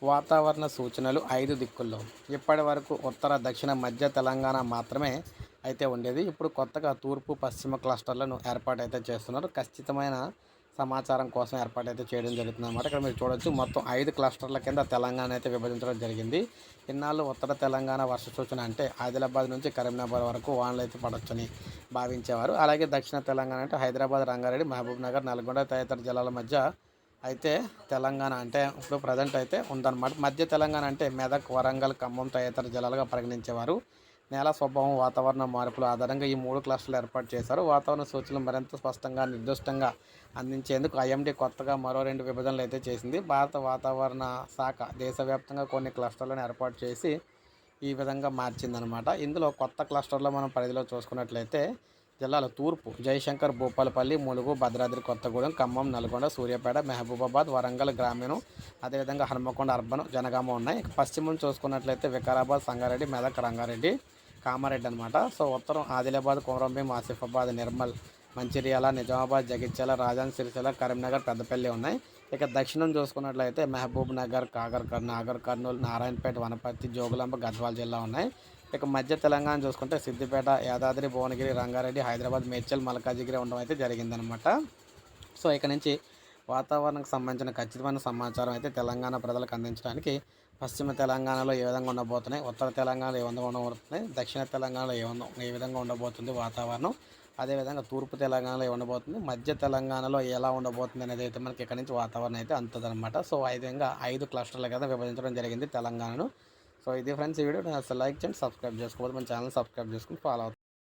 వాతావరణ సూచనలు 5 దిక్కుల్లో. ఇప్పటి వరకు ఉత్తర, దక్షిణ, మధ్య తెలంగాణ మాత్రమే అయితే ఉండేది. ఇప్పుడు కొత్తగా తూర్పు, పశ్చిమ క్లస్టర్లను ఏర్పాటైతే చేస్తున్నారు. ఖచ్చితమైన సమాచారం కోసం ఏర్పాటైతే చేయడం జరుగుతుందన్నమాట. ఇక్కడ మీరు చూడొచ్చు మొత్తం 5 క్లస్టర్ల కింద తెలంగాణ అయితే విభజించడం జరిగింది. ఇన్నాళ్ళు ఉత్తర తెలంగాణ వర్ష సూచన అంటే ఆదిలాబాద్ నుంచి కరీంనగర్ వరకు వానలు అయితే పడొచ్చని భావించేవారు. అలాగే దక్షిణ తెలంగాణ అంటే హైదరాబాద్, రంగారెడ్డి, మహబూబ్‌నగర్, నల్గొండ తదితర జిల్లాల మధ్య అయితే తెలంగాణ అంటే ఇప్పుడు ప్రజెంట్ అయితే ఉందన్నమాట. మధ్య తెలంగాణ అంటే మెదక్, వరంగల్, ఖమ్మం తదితర జిల్లాలుగా పరిగణించేవారు. నేల స్వభావం, వాతావరణ మార్పుల ఆధారంగా ఈ 3 క్లస్టర్లు ఏర్పాటు చేశారు. వాతావరణ సూచనలు మరింత స్పష్టంగా, నిర్దిష్టంగా అందించేందుకు ఐఎండీ కొత్తగా మరో 2 విభజనలు అయితే చేసింది. భారత వాతావరణ శాఖ దేశవ్యాప్తంగా కొన్ని క్లస్టర్లను ఏర్పాటు చేసి ఈ విధంగా మార్చిందనమాట. ఇందులో కొత్త క్లస్టర్లో మనం పరిధిలో చూసుకున్నట్లయితే జిల్లాల తూర్పు జయశంకర్, భూపాలపల్లి, ములుగు, భద్రాద్రి కొత్తగూడెం, ఖమ్మం, నల్గొండ, సూర్యాపేట, మహబూబాబాద్, వరంగల్ గ్రామీణం, అదేవిధంగా హన్మకొండ అర్బన్, జనగామ ఉన్నాయి. పశ్చిమం చూసుకున్నట్లయితే వికారాబాద్, సంగారెడ్డి, మెదక్, రంగారెడ్డి, కామారెడ్డి అనమాట. సో ఉత్తరం ఆదిలాబాద్, కొమరంభీం, ఆసిఫాబాద్, నిర్మల్, మంచిర్యాల, నిజామాబాద్, జగిత్యాల, రాజాన్, సిరిసిల్ల, కరీంనగర్, పెద్దపల్లి ఉన్నాయి. ఇక దక్షిణం చూసుకున్నట్లయితే మహబూబ్ నగర్, నాగర్ కర్నూలు, నారాయణపేట, వనపర్తి, జోగులాంబ, గద్వాల జిల్లా ఉన్నాయి. ఇక మధ్య తెలంగాణ చూసుకుంటే సిద్దిపేట, యాదాద్రి, భువనగిరి, రంగారెడ్డి, హైదరాబాద్, మేడ్చల్, మల్కాజిగిరి ఉండడం అయితే జరిగిందనమాట. సో ఇక నుంచి వాతావరణానికి సంబంధించిన ఖచ్చితమైన సమాచారం అయితే తెలంగాణ ప్రజలకు అందించడానికి పశ్చిమ తెలంగాణలో ఏ విధంగా ఉండబోతున్నాయి, ఉత్తర తెలంగాణలో ఏ విధంగా ఉండబోతున్నాయి, దక్షిణ తెలంగాణలో ఏ విధంగా ఉండబోతుంది వాతావరణం, అదేవిధంగా తూర్పు తెలంగాణలో ఏ ఉండబోతుంది, మధ్య తెలంగాణలో ఎలా ఉండబోతుంది అనేది అయితే మనకి ఇక్కడ నుంచి వాతావరణం అయితే అందుతుందన్నమాట. సో ఆ విధంగా 5 క్లస్టర్ల కింద విభజించడం జరిగింది తెలంగాణను. సో ఇది ఫ్రెండ్స్ ఈ వీడియో అసలు లైక్ చేయండి, సబ్స్క్రైబ్ చేసుకోవాలి, మన ఛానల్ సబ్స్క్రైబ్ చేసుకుని ఫాలో అవుతుంది.